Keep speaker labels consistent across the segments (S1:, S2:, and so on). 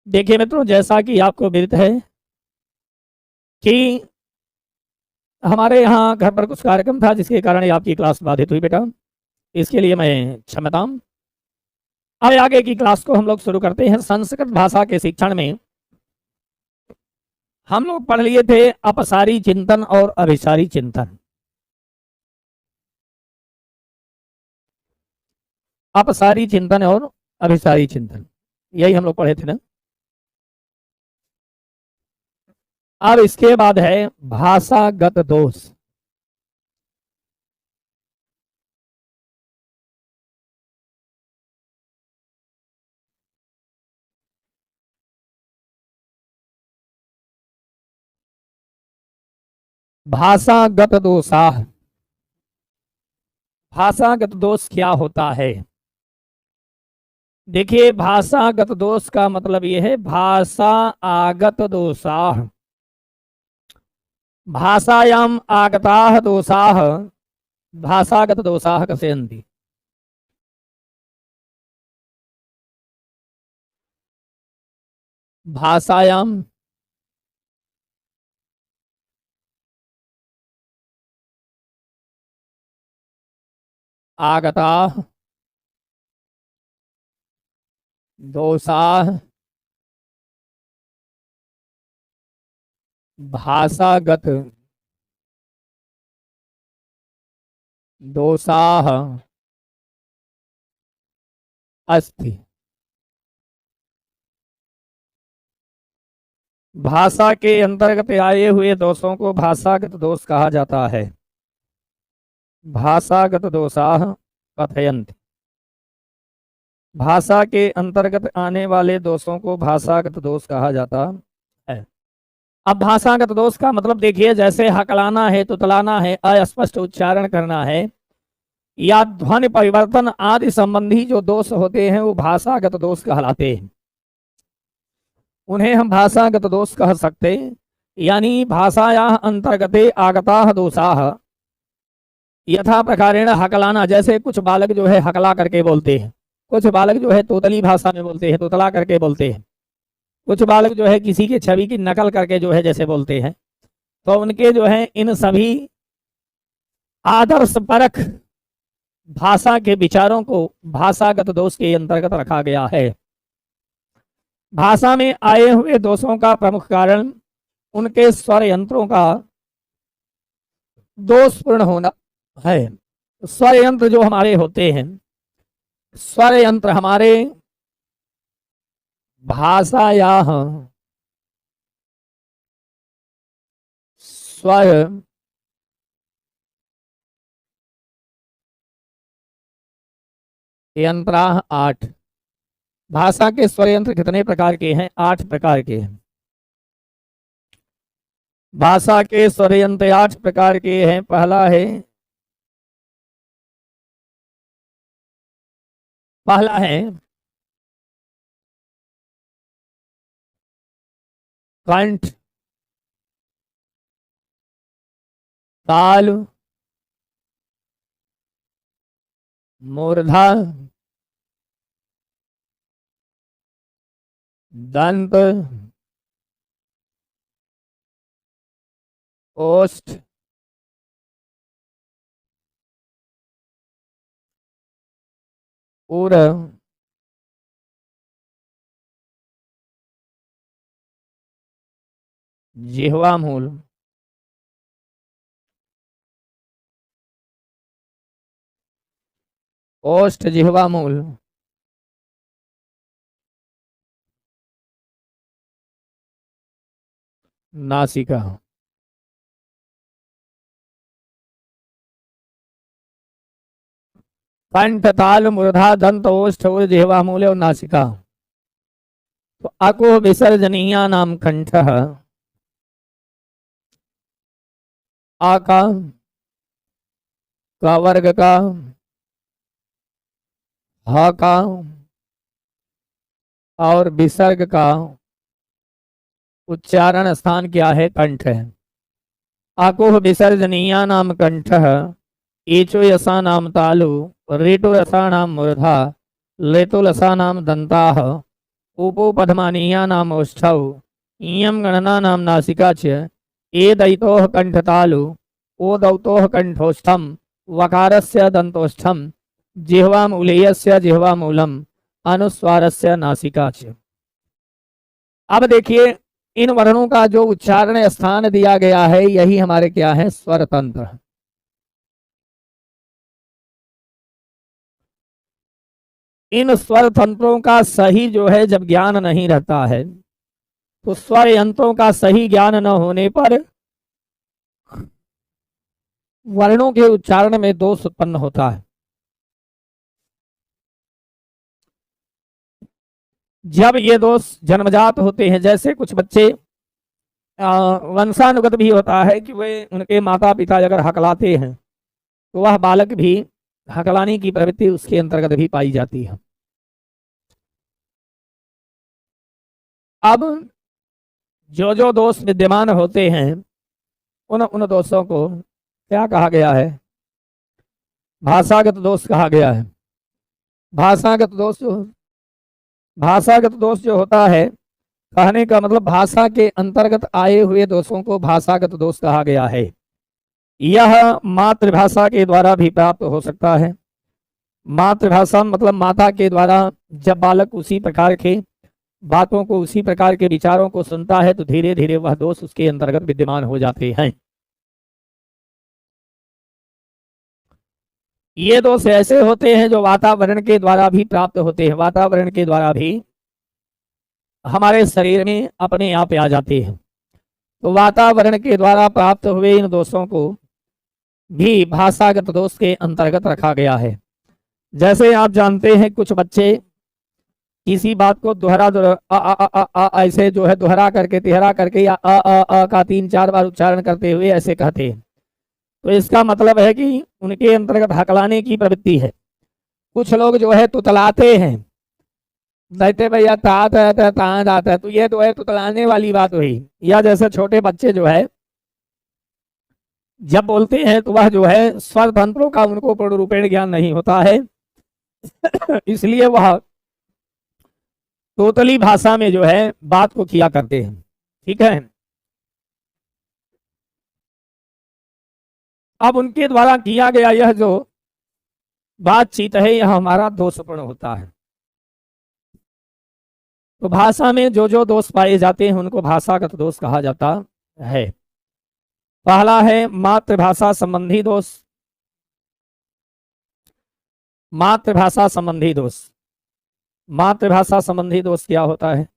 S1: देखिए मित्रों, जैसा कि आपको विदित है कि हमारे यहाँ घर पर कुछ कार्यक्रम था जिसके कारण ये आपकी क्लास बाधित हुई बेटा, इसके लिए मैं क्षमता। अब आगे की क्लास को हम लोग शुरू करते हैं। संस्कृत भाषा के शिक्षण में हम लोग पढ़ लिए थे अपसारी चिंतन और अभिसारी चिंतन। अपसारी चिंतन और अभिसारी चिंतन, यही हम लोग पढ़े थे ना। अब इसके बाद है भाषागत दोष। भाषागत दोषा, भाषागत दोष क्या होता है? देखिए, भाषागत दोष का मतलब यह है भाषा आगत दोषा, भाषायाम आगताः दोषाः भाषागत दोषाः कथयन्ति। भाषायाम आगताः दोषाः भाषागत दोषाः अस्ति। भाषा के अंतर्गत आए हुए दोषों को भाषागत दोष कहा जाता है। भाषागत दोषाः कथयन्ति, भाषा के अंतर्गत आने वाले दोषों को भाषागत दोष कहा जाता है। अब भाषागत दोष का मतलब देखिए, जैसे हकलाना है, तुतलाना है, अस्पष्ट उच्चारण करना है या ध्वनि परिवर्तन आदि संबंधी जो दोष होते हैं वो भाषागत दोष कहलाते हैं। उन्हें हम भाषागत दोष कह सकते हैं। यानी भाषायाः अंतर्गते आगताः दोषाः यथा प्रकारेण हकलाना, जैसे कुछ बालक जो है हकला करके बोलते हैं, कुछ बालक जो है तोतली भाषा में बोलते हैं, तोतला करके बोलते हैं, कुछ बालक जो है किसी के छवि की नकल करके जो है जैसे बोलते हैं, तो उनके जो है इन सभी आदर्श परख भाषा के विचारों को भाषागत दोष के अंतर्गत रखा गया है। भाषा में आए हुए दोषों का प्रमुख कारण उनके स्वर यंत्रों का दोषपूर्ण होना है। स्वर यंत्र जो हमारे होते हैं, स्वर यंत्र हमारे भाषायाः स्वर यंत्राः 8। भाषा के स्वर यंत्र कितने प्रकार के हैं? 8 प्रकार के हैं। भाषा के स्वर यंत्र 8 प्रकार के हैं। पहला है कंठ, ताल, मूर्धा, दंत, ओष्ठ, उर, जिह्वा मूल, ओष्ठ जिह्वा मूल, नासिका। कंठ, ताल, मूर्धा, दंत, ओष्ठ, उर, जिह्वा मूल और नासिका। तो अको विसर्जनीया नाम कंठ, आ का वर्ग का, ह का और विसर्ग का उच्चारण स्थान क्या है? कंठ है। आकोह विसर्जनीया नाम कंठ, ईचो यसा नाम तालु, ऋटु रसा नाम मूर्धा, लेतु लसा नाम दंता, उपोपधमानीया नाम ओष्ठौ इयं गणना नाम नासिका च ए दैतोः कंठतालु ओ दौतोः कंठोष्ठम वकारस्य दंतोष्ठम जिह्वामूलेयस्य जिह्वामूलम अनुस्वारस्य नासिका च। अब देखिए इन वर्णों का जो उच्चारण स्थान दिया गया है यही हमारे क्या है, स्वर तंत्र। इन स्वर तंत्रों का सही जो है जब ज्ञान नहीं रहता है तो स्वर यंत्रों का सही ज्ञान न होने पर वर्णों के उच्चारण में दोष उत्पन्न होता है। जब ये दोष जन्मजात होते हैं, जैसे कुछ बच्चे वंशानुगत भी होता है कि वे उनके माता पिता अगर हकलाते हैं तो वह बालक भी हकलाने की प्रवृत्ति उसके अंतर्गत भी पाई जाती है। अब जो जो दोष विद्यमान होते हैं उन उन दोषों को क्या कहा गया है, भाषागत दोष कहा गया है। भाषागत दोष जो होता है, कहने का मतलब भाषा के अंतर्गत आए हुए दोषों को भाषागत दोष कहा गया है। यह मातृभाषा के द्वारा भी प्राप्त हो सकता है। मातृभाषा मतलब माता के द्वारा जब बालक उसी प्रकार के बातों को, उसी प्रकार के विचारों को सुनता है तो धीरे धीरे वह दोष उसके अंतर्गत विद्यमान हो जाते हैं। ये दोष ऐसे होते हैं जो वातावरण के द्वारा भी प्राप्त होते हैं, वातावरण के द्वारा भी हमारे शरीर में अपने आप आ जाते हैं। तो वातावरण के द्वारा प्राप्त हुए इन दोषों को भी भाषागत दोष के अंतर्गत रखा गया है। जैसे आप जानते हैं कुछ बच्चे किसी बात को ऐसे जो है दोहरा करके, तिहरा करके या का 3-4 बार उच्चारण करते हुए ऐसे कहते हैं, तो इसका मतलब है कि उनके अंतर्गत हकलाने की प्रवृत्ति है। कुछ लोग जो है तुतलाते हैं, कहते भैया तात है तांद आता है, तो ये तो है तुतलाने वाली बात हुई। या जैसे छोटे बच्चे जो है जब बोलते हैं तो वह जो है स्वर तंत्रों का उनको पूर्ण रूपेण ज्ञान नहीं होता है इसलिए वह तोतली भाषा में जो है बात को किया करते हैं। ठीक है, अब उनके द्वारा किया गया यह जो बातचीत है यह हमारा दोषपूर्ण होता है। तो भाषा में जो जो दोष पाए जाते हैं उनको भाषागत दोष कहा जाता है। पहला है मातृभाषा संबंधी दोष। मातृभाषा संबंधी दोष, मातृभाषा संबंधी दोष क्या होता है?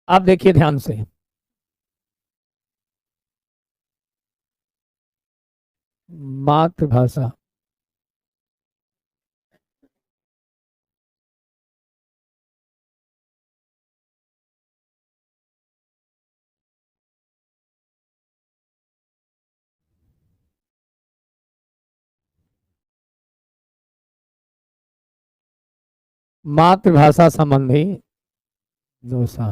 S1: आप देखिए ध्यान से, मातृभाषा मातृभाषा संबंधी दोषा।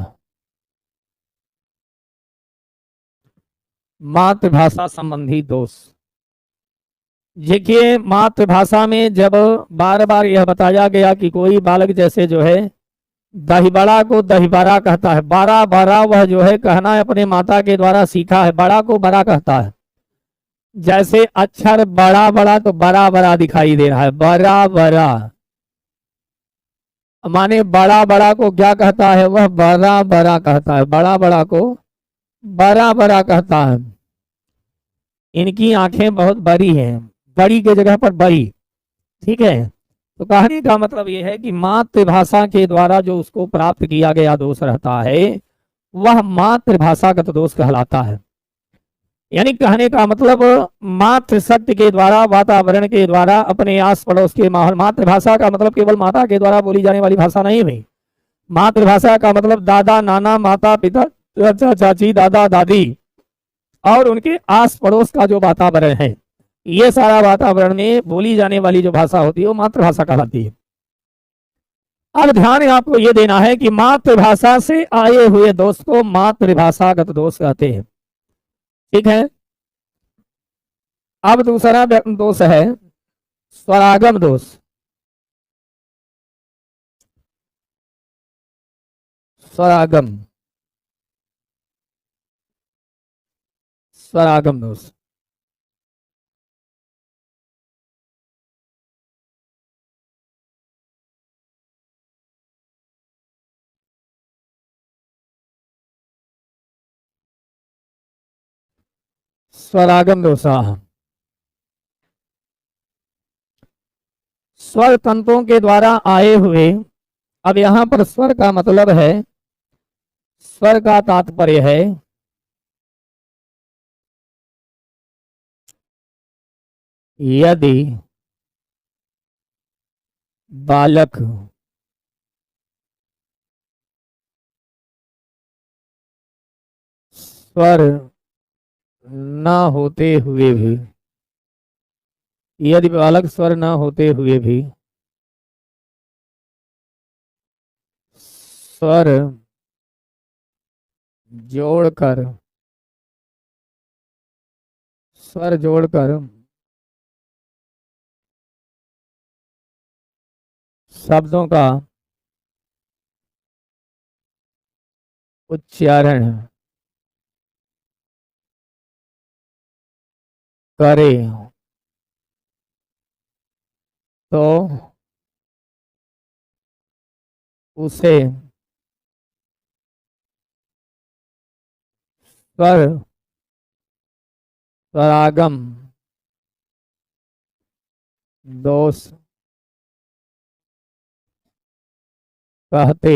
S1: मातृभाषा संबंधी दोष, देखिए मातृभाषा में जब बार बार यह बताया गया कि कोई बालक जैसे जो है दही बड़ा को दही बड़ा कहता है, बड़ा बड़ा वह जो है कहना अपने माता के द्वारा सीखा है, बड़ा को बड़ा कहता है। जैसे अक्षर बड़ा बड़ा तो बड़ा बड़ा दिखाई दे रहा है, बड़ा बड़ा माने बड़ा बड़ा को क्या कहता है, वह बड़ा बड़ा कहता है, बड़ा बड़ा को बड़ा बड़ा कहता है। इनकी आंखें बहुत बड़ी हैं, बड़ी के जगह पर बड़ी। ठीक है, तो कहने का मतलब यह है कि मातृभाषा के द्वारा जो उसको प्राप्त किया गया दोष रहता है वह मातृभाषागत दोष कहलाता है। यानी कहने का मतलब मातृशक्ति के द्वारा, वातावरण के द्वारा, अपने आस पड़ोस के माहौल। मातृभाषा का मतलब केवल माता के द्वारा बोली जाने वाली भाषा नहीं हुई। मातृभाषा का मतलब दादा नाना, माता पिता, चाचा चाची, दादा दादी और उनके आस पड़ोस का जो वातावरण है, ये सारा वातावरण में बोली जाने वाली जो भाषा होती है वो मातृभाषा कहलाती है। अब ध्यान आपको ये देना है कि मातृभाषा से आए हुए दोष को मातृभाषागत दोष कहते हैं। ठीक है, अब दूसरा दोष है स्वरागम दोष। स्वरागम, स्वरागम दोष। स्वरागम दोषा। स्वर तंतुओं के द्वारा आए हुए, अब यहां पर स्वर का मतलब है, स्वर का तात्पर्य है यदि बालक स्वर न होते हुए भी, यदि बालक स्वर न होते हुए भी स्वर जोड़कर, स्वर जोड़कर शब्दों का उच्चारण करे तो उसे स्वर स्वरागम दोष कहते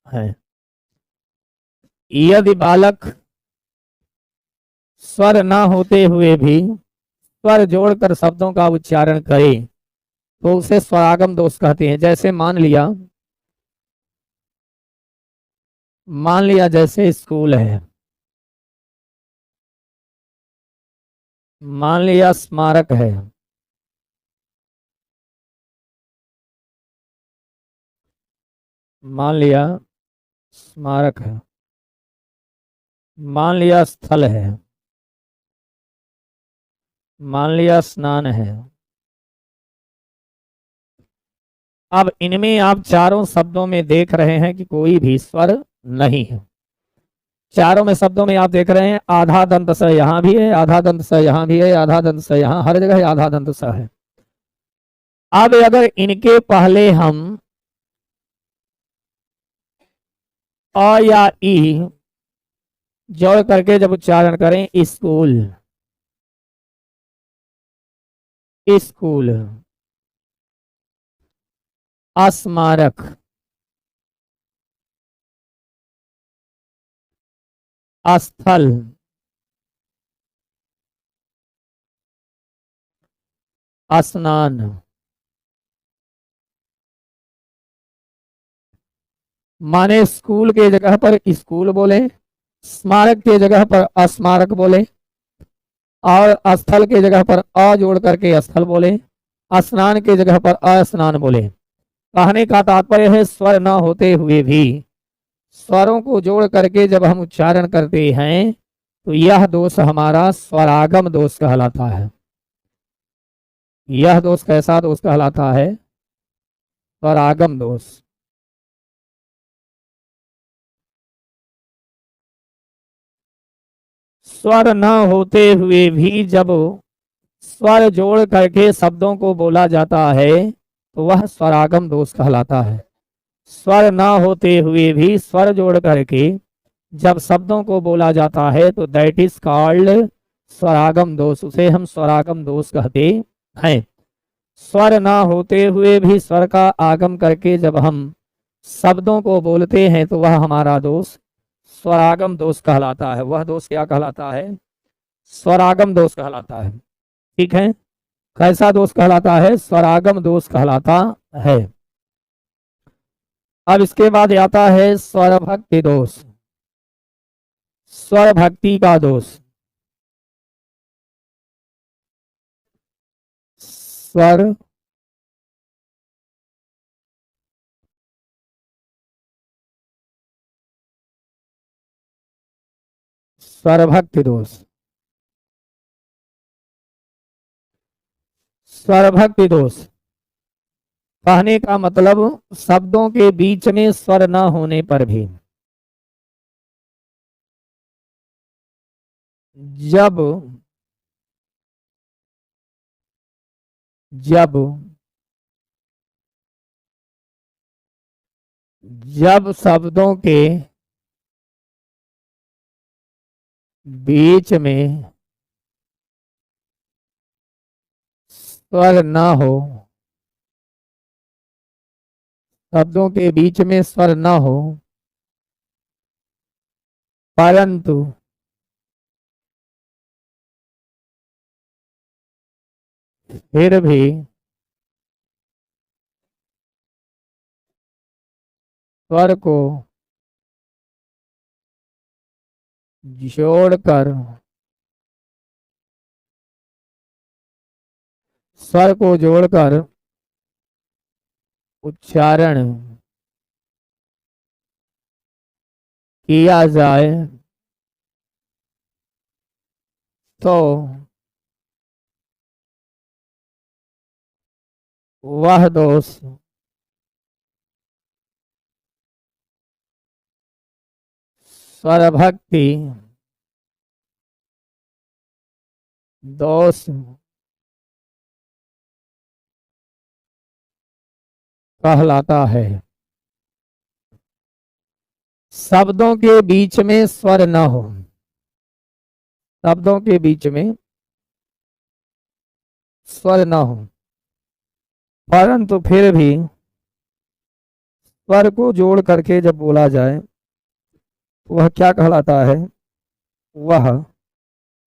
S1: हैं। यदि बालक स्वर न होते हुए भी स्वर जोड़कर शब्दों का उच्चारण करे तो उसे स्वरागम दोष कहते हैं। जैसे मान लिया जैसे स्कूल है, मान लिया स्मारक है, मान लिया स्मारक है, मान लिया स्थल है, मान लिया स्नान है। अब इनमें आप चारों शब्दों में देख रहे हैं कि कोई भी स्वर नहीं है। चारों में शब्दों में आप देख रहे हैं आधा दंत स यहां भी है, आधा दंत स यहां भी है, आधा दंत स यहां, हर जगह आधा दंत स है। अब अगर इनके पहले हम अ या ई जोड़ करके जब उच्चारण करें, स्कूल, स्कूल, स्मारक, स्थल, स्नान, माने स्कूल के जगह पर स्कूल बोले, स्मारक के जगह पर अस्मारक बोले, और स्थल के जगह पर अ जोड़ करके स्थल बोले, स्नान के जगह पर स्नान बोले। कहने का तात्पर्य है स्वर न होते हुए भी स्वरों को जोड़ करके जब हम उच्चारण करते हैं तो यह दोष हमारा स्वरागम दोष कहलाता है। यह दोष कैसा दोष कहलाता है? स्वरागम दोष। स्वर न होते हुए भी जब स्वर जोड़ करके शब्दों को बोला जाता है तो वह स्वरागम दोष कहलाता है। स्वर न होते हुए भी स्वर जोड़ करके जब शब्दों को बोला जाता है तो दैट इज कॉल्ड स्वरागम दोष, उसे हम स्वरागम दोष कहते हैं। स्वर न होते हुए भी स्वर का आगम करके जब हम शब्दों को बोलते हैं तो वह हमारा दोष स्वरागम दोष कहलाता है। वह दोष क्या कहलाता है? स्वरागम दोष कहलाता है। ठीक है, कैसा दोष कहलाता है? स्वरागम दोष कहलाता है। अब इसके बाद आता है स्वर भक्ति दोष, स्वर भक्ति का दोष। स्वर स्वर भक्ति दोष। स्वर भक्ति दोष। कहने का मतलब शब्दों के बीच में स्वर न होने पर भी जब जब जब शब्दों के बीच में स्वर न हो, शब्दों के बीच में स्वर न हो, परंतु फिर भी स्वर को जोड़कर स्वर को जोड़कर उच्चारण किया जाए तो वह दोष स्वर भक्ति दोष कहलाता है। शब्दों के बीच में स्वर न हो, शब्दों के बीच में स्वर न हो, परंतु फिर भी स्वर को जोड़ करके जब बोला जाए तो वह क्या कहलाता है? वह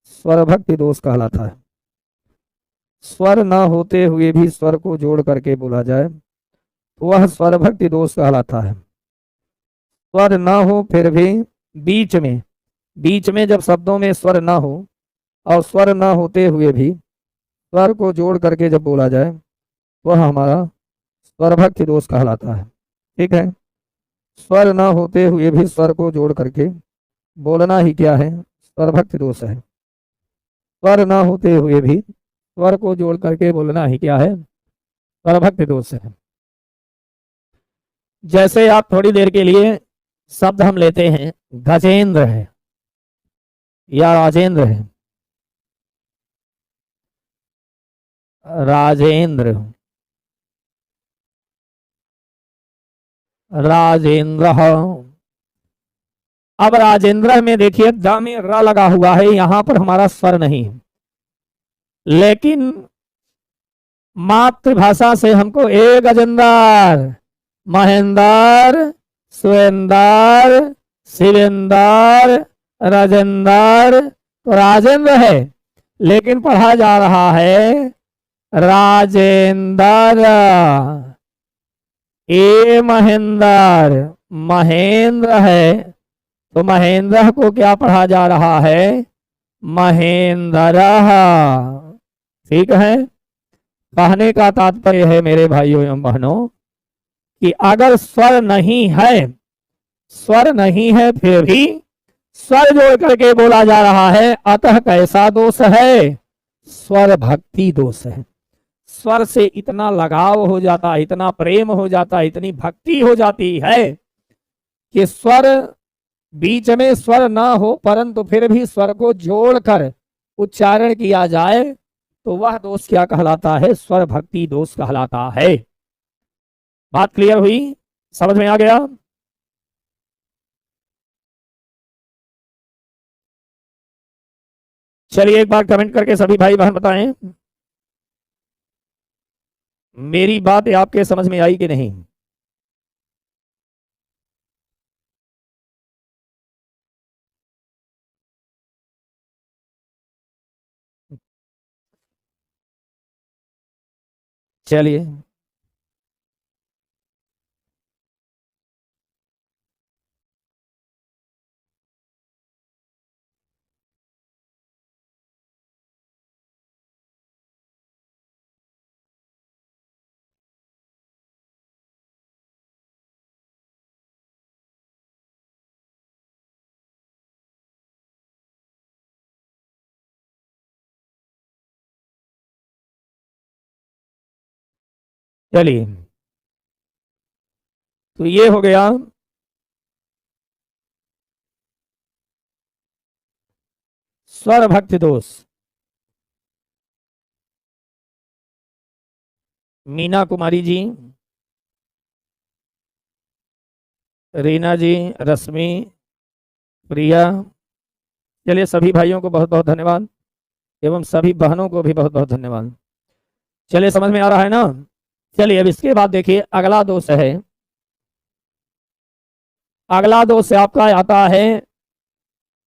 S1: स्वर भक्ति दोष कहलाता है। स्वर न होते हुए भी स्वर को जोड़ करके बोला जाए तो वह स्वर भक्ति दोष कहलाता है। स्वर न हो फिर भी बीच में जब शब्दों में स्वर न हो और स्वर न होते हुए भी स्वर को जोड़ करके जब बोला जाए वह हमारा स्वर भक्ति दोष कहलाता है। ठीक है, स्वर न होते हुए भी स्वर को जोड़ करके बोलना ही क्या है? स्वर भक्ति दोष है। स्वर न होते हुए भी स्वर को जोड़ करके बोलना ही क्या है? स्वर भक्ति दोष है। जैसे आप थोड़ी देर के लिए शब्द हम लेते हैं, गजेंद्र है या राजेंद्र है, राजेंद्र, राजेंद्र। अब राजेंद्र में देखिए द में र लगा हुआ है, यहां पर हमारा स्वर नहीं है, लेकिन मातृभाषा से हमको ए गजेंद्र, महेंद्र, सुरेंद्र, शिवेंद्र, राजेंद्र, तो राजेंद्र है लेकिन पढ़ा जा रहा है राजेंद्र। ए महेंद्र, महेंद्र है तो महेंद्र को क्या पढ़ा जा रहा है? महेंद्र। ठीक है, कहने का तात्पर्य है मेरे भाइयों एवं बहनों कि अगर स्वर नहीं है, स्वर नहीं है फिर भी स्वर जोड़ करके बोला जा रहा है, अतः कैसा दोष है? स्वर भक्ति दोष है। स्वर से इतना लगाव हो जाता, इतना प्रेम हो जाता, इतनी भक्ति हो जाती है कि स्वर बीच में स्वर ना हो परंतु फिर भी स्वर को जोड़कर उच्चारण किया जाए तो वह दोष क्या कहलाता है? स्वर भक्ति दोष कहलाता है। बात क्लियर हुई? समझ में आ गया? चलिए एक बार कमेंट करके सभी भाई बहन बताएं मेरी बात आपके समझ में आई कि नहीं। चलिए चलिए, तो ये हो गया स्वर भक्ति दोष। मीना कुमारी जी, रीना जी, रश्मि, प्रिया, चलिए सभी भाइयों को बहुत बहुत धन्यवाद एवं सभी बहनों को भी बहुत बहुत धन्यवाद। चलिए, समझ में आ रहा है ना। चलिए, अब इसके बाद देखिए अगला दोष है। अगला दोष से आपका आता है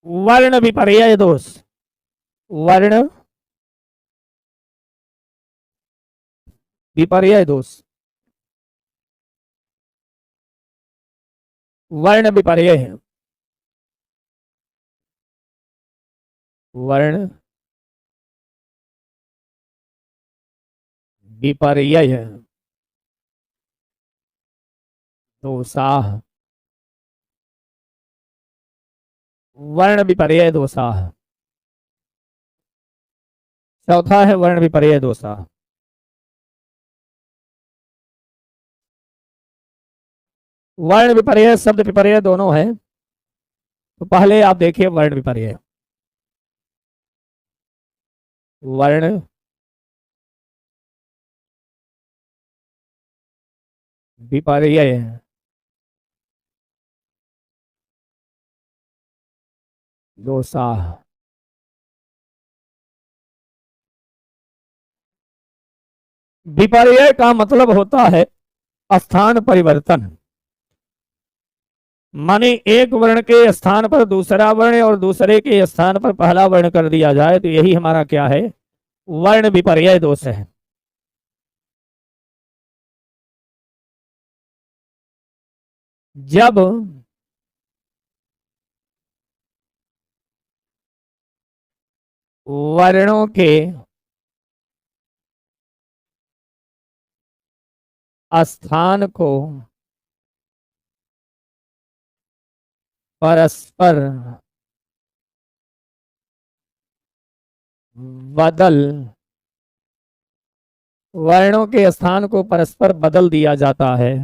S1: वर्ण विपर्यय दोष। वर्ण विपर्यय दोष। वर्ण विपर्यय है। वर्ण विपर्यय दोषाः। वर्ण विपर्यय दोषाः। चौथा है वर्ण विपर्यय दोषाः। वर्ण विपर्यय शब्द विपर्यय दोनों है। तो पहले आप देखिए वर्ण विपर्यय। वर्ण विपर्यय दोषाः। विपर्यय का मतलब होता है स्थान परिवर्तन। माने एक वर्ण के स्थान पर दूसरा वर्ण और दूसरे के स्थान पर पहला वर्ण कर दिया जाए, तो यही हमारा क्या है, वर्ण विपर्यय दोष है। जब वर्णों के स्थान को परस्पर बदल वर्णों के स्थान को परस्पर बदल दिया जाता है,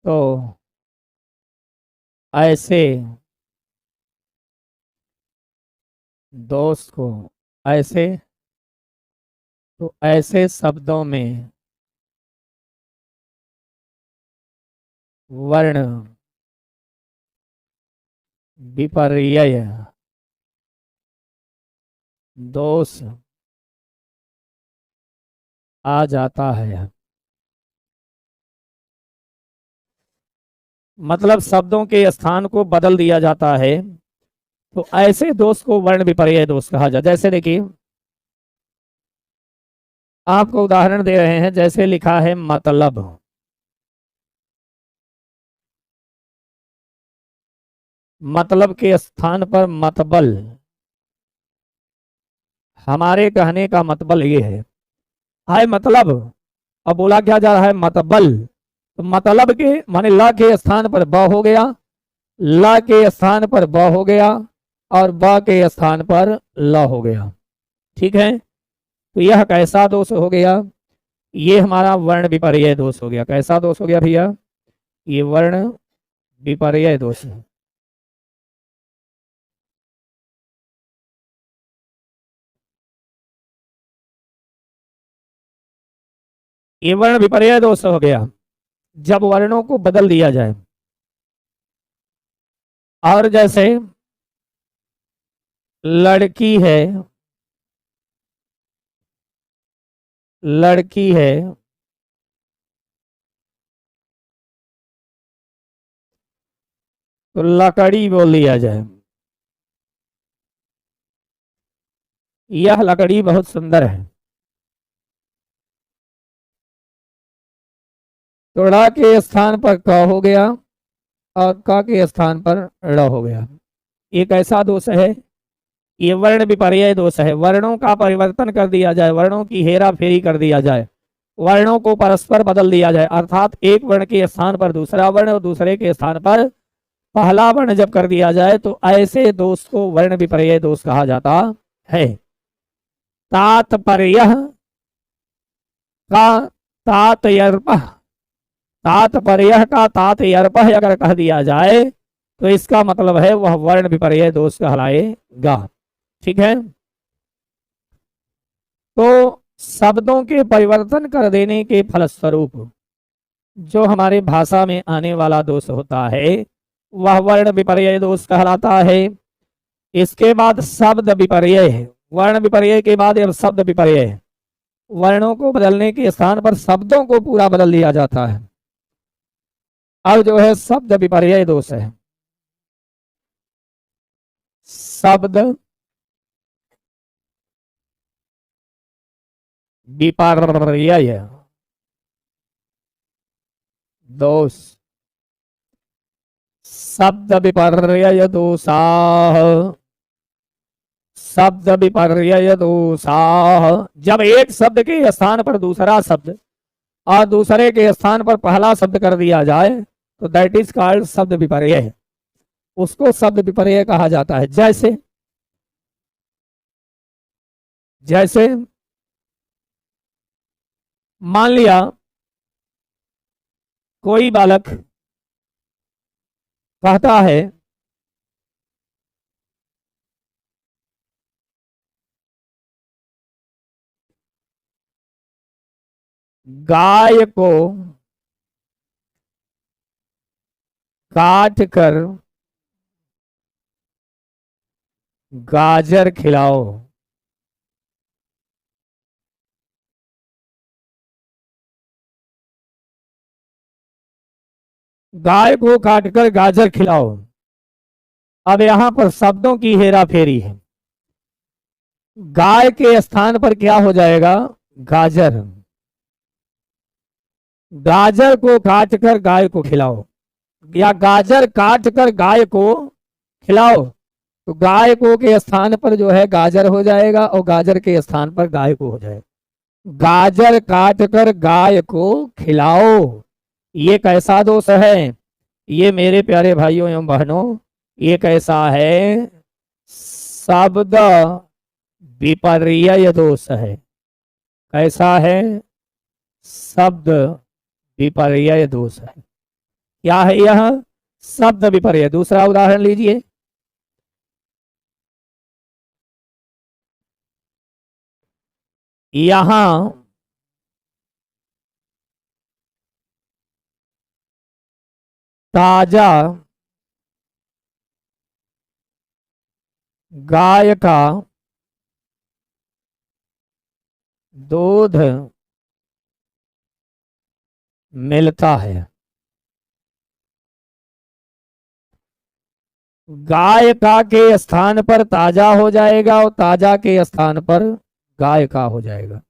S1: तो ऐसे दोष को ऐसे शब्दों में वर्ण विपर्यय दोष आ जाता है। मतलब शब्दों के स्थान को बदल दिया जाता है, तो ऐसे दोष को वर्ण विपर्यय दोष कहा जाता है। जैसे देखिए, आपको उदाहरण दे रहे हैं, जैसे लिखा है मतलब। मतलब के स्थान पर मतबल। हमारे कहने का मतबल ये है मतलब। अब बोला क्या जा रहा है, मतबल। तो मतलब के माने ल के स्थान पर ब हो गया, ल के स्थान पर ब हो गया और ब के स्थान पर ल हो गया। ठीक है, तो यह कैसा दोष हो गया, ये हमारा वर्ण विपर्यय दोष हो गया। कैसा दोष हो गया भैया, ये वर्ण विपर्यय दोष है। ये वर्ण विपर्यय दोष हो गया जब वर्णों को बदल दिया जाए। और जैसे लड़की है, लड़की है, तो लकड़ी बोल दिया जाए। यह लकड़ी बहुत सुंदर है, तो ड़ के स्थान पर क हो गया और क के स्थान पर ड़ हो गया। एक ऐसा दोष है, ये वर्ण विपर्यय दोष है। वर्णों का परिवर्तन कर दिया जाए, वर्णों की हेरा फेरी कर दिया जाए, वर्णों को परस्पर बदल दिया जाए, अर्थात एक वर्ण के स्थान पर दूसरा वर्ण और दूसरे के स्थान पर पहला वर्ण जब कर दिया जाए तो ऐसे दोष को वर्ण विपर्यय दोष कहा जाता है। तात्पर्य का तातयर्पः, तात्पर्य का तातयर्पः अगर कह दिया जाए तो इसका मतलब है वह वर्ण विपर्यय दोष कहलाएगा। ठीक है, तो शब्दों के परिवर्तन कर देने के फलस्वरूप जो हमारे भाषा में आने वाला दोष होता है वह वर्ण विपर्यय दोष कहलाता है। इसके बाद शब्द विपर्यय है, वर्ण विपर्यय के बाद अब शब्द विपर्यय है। वर्णों को बदलने के स्थान पर शब्दों को पूरा बदल दिया जाता है। अब जो है शब्द विपर्यय दोष है। शब्द विपर्यय दोष, शब्द विपर्यय दोषाः, शब्द विपर्यय दोषाः। जब एक शब्द के स्थान पर दूसरा शब्द और दूसरे के स्थान पर पहला शब्द कर दिया जाए तो दैट इज कॉल्ड शब्द विपर्यय, उसको शब्द विपर्यय कहा जाता है। जैसे जैसे मान लिया कोई बालक कहता है गाय को काट कर गाजर खिलाओ। गाय को काटकर गाजर खिलाओ। अब यहां पर शब्दों की हेरा फेरी है। गाय के स्थान पर क्या हो जाएगा? गाजर। गाजर को काटकर गाय को खिलाओ या गाजर काटकर गाय को खिलाओ, तो गाय को के स्थान पर जो है गाजर हो जाएगा और गाजर के स्थान पर गाय को हो जाएगा। गाजर काटकर गाय को खिलाओ, ये कैसा दोष है? ये मेरे प्यारे भाइयों एवं बहनों, ये कैसा है? शब्द विपर्यय दोष है। कैसा है? शब्द विपर्यय दोष है। क्या है यह? शब्द विपर्यय। दूसरा उदाहरण लीजिए। यहां ताजा गाय का दूध मिलता है। गाय का के स्थान पर ताजा हो जाएगा और ताजा के स्थान पर गाय का हो जाएगा।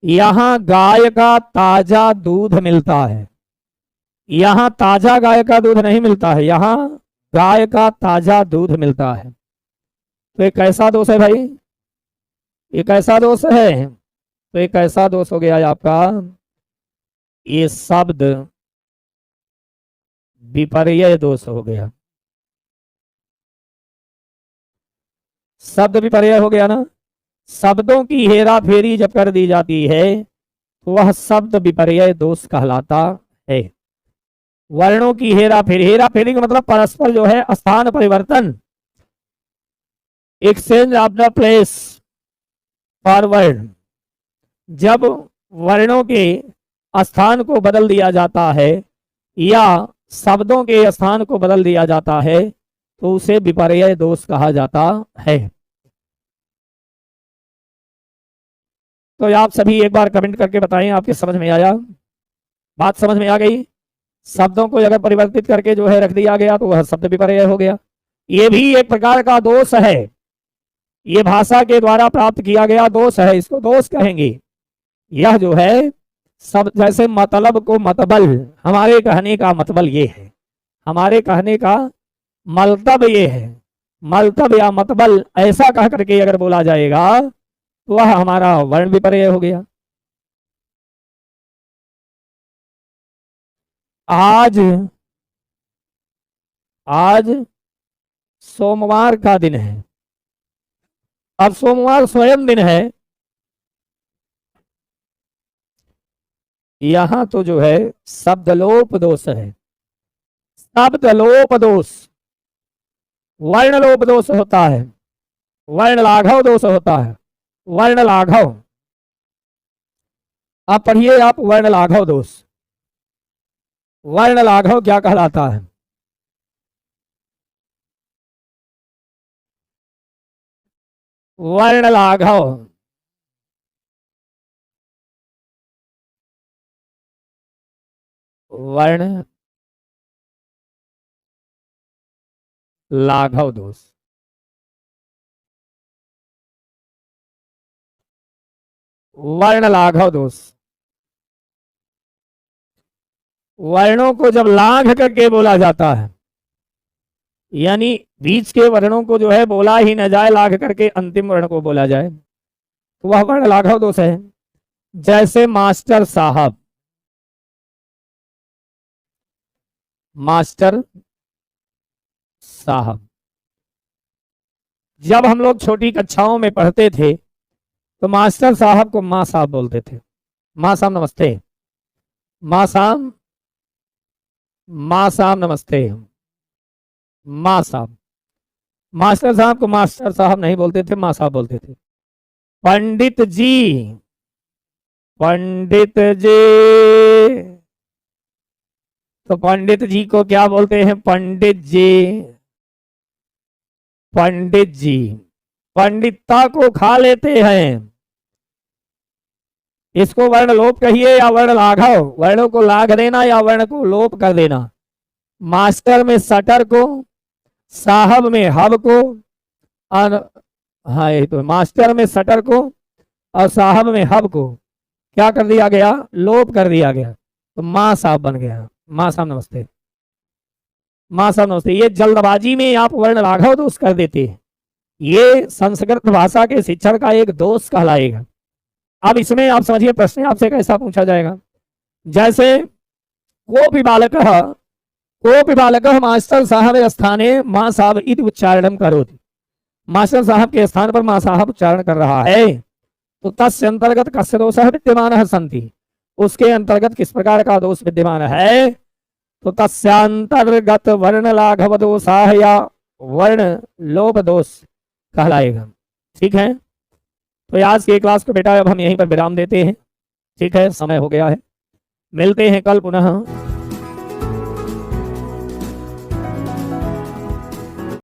S1: यहां गाय का ताजा दूध मिलता है, यहां ताजा गाय का दूध नहीं मिलता है, यहां गाय का ताजा दूध मिलता है। तो एक कैसा दोष है भाई? एक ऐसा दोष है। तो एक ऐसा दोष हो गया आपका, ये शब्द विपर्यय दोष हो गया। शब्द विपर्यय हो गया ना। शब्दों की हेरा फेरी जब कर दी जाती है तो वह शब्द विपर्यय दोष कहलाता है। वर्णों की हेरा फेरी, हेरा फेरी का मतलब परस्पर जो है स्थान परिवर्तन, exchange of the place forward. जब वर्णों के स्थान को बदल दिया जाता है या शब्दों के स्थान को बदल दिया जाता है तो उसे विपर्यय दोष कहा जाता है। तो आप सभी एक बार कमेंट करके बताएं आपके समझ में आया? बात समझ में आ गई? शब्दों को अगर परिवर्तित करके जो है रख दिया गया तो वह शब्द विपर्यय हो गया। ये भी एक प्रकार का दोष है, ये भाषा के द्वारा प्राप्त किया गया दोष है, इसको दोष कहेंगे। यह जो है सब, जैसे मतलब को मतबल, हमारे कहने का मतबल ये है, हमारे कहने का मतलब ये है, मतलब या मतबल ऐसा कह करके अगर बोला जाएगा तो वह हमारा वर्ण विपर्यय हो गया। आज आज सोमवार का दिन है। अब सोमवार स्वयं दिन है, यहां तो जो है शब्दलोप दोष है। शब्दलोप दोष, वर्ण लोप दोष होता है, वर्ण लाघव दोष होता है, वर्ण लाघव। आप पढ़िए आप वर्ण लाघव दोष। वर्ण लाघव क्या कहलाता है? वर्ण लाघव, वर्ण लाघव दोष। वर्ण लाघव दोष, वर्णों को जब लाघ करके बोला जाता है, यानी बीच के वर्णों को जो है बोला ही न जाए, लाघ करके अंतिम वर्ण को बोला जाए, तो वह वर्ण लाघव दोष है। जैसे मास्टर साहब, मास्टर साहब। जब हम लोग छोटी कक्षाओं में पढ़ते थे तो मास्टर साहब को माँ साहब बोलते थे। माँ साहब नमस्ते, माँ साहब, माँ साहब नमस्ते, माँ साहब। मास्टर साहब को मास्टर साहब नहीं बोलते थे, माँ साहब बोलते थे। पंडित जी, पंडित जी, तो पंडित जी को क्या बोलते हैं? पंडित जी, पंडित जी। पंडितता को खा लेते हैं, इसको वर्ण लोप कहिए या वर्ण लाघव। वर्णों को लाघ देना या वर्ण को लोप कर देना। मास्टर में सटर को, साहब में हब को, हाँ यही तो, मास्टर में सटर को और साहब में हब को क्या कर दिया गया? लोप कर दिया गया, तो माँ साहब बन गया। माँ साहब नमस्ते, माँ साहब नमस्ते। ये जल्दबाजी में आप वर्ण लाघव दोष कर देते हैं, ये संस्कृत भाषा के शिक्षण का एक दोष कहलाएगा। अब इसमें आप समझिए प्रश्न आपसे कैसा पूछा जाएगा। जैसे कोपि बालकः, कोपि बालकः मास्टर साहब स्थाने माँ साहब इति उच्चारणं करोति। मास्टर साहब के स्थान पर माँ साहब उच्चारण कर रहा है, तो तस्य अंतर्गत कस्य दोषः विद्यमानः सन्ति, उसके अंतर्गत किस प्रकार का दोष विद्यमान है? तो तस्यांतर्गत वर्ण लाघव दोषाः या वर्ण लोप दोष कहलाएगा। ठीक है, तो आज की क्लास को बेटा अब हम यहीं पर विराम देते हैं। ठीक है, समय हो गया है, मिलते हैं कल पुनः।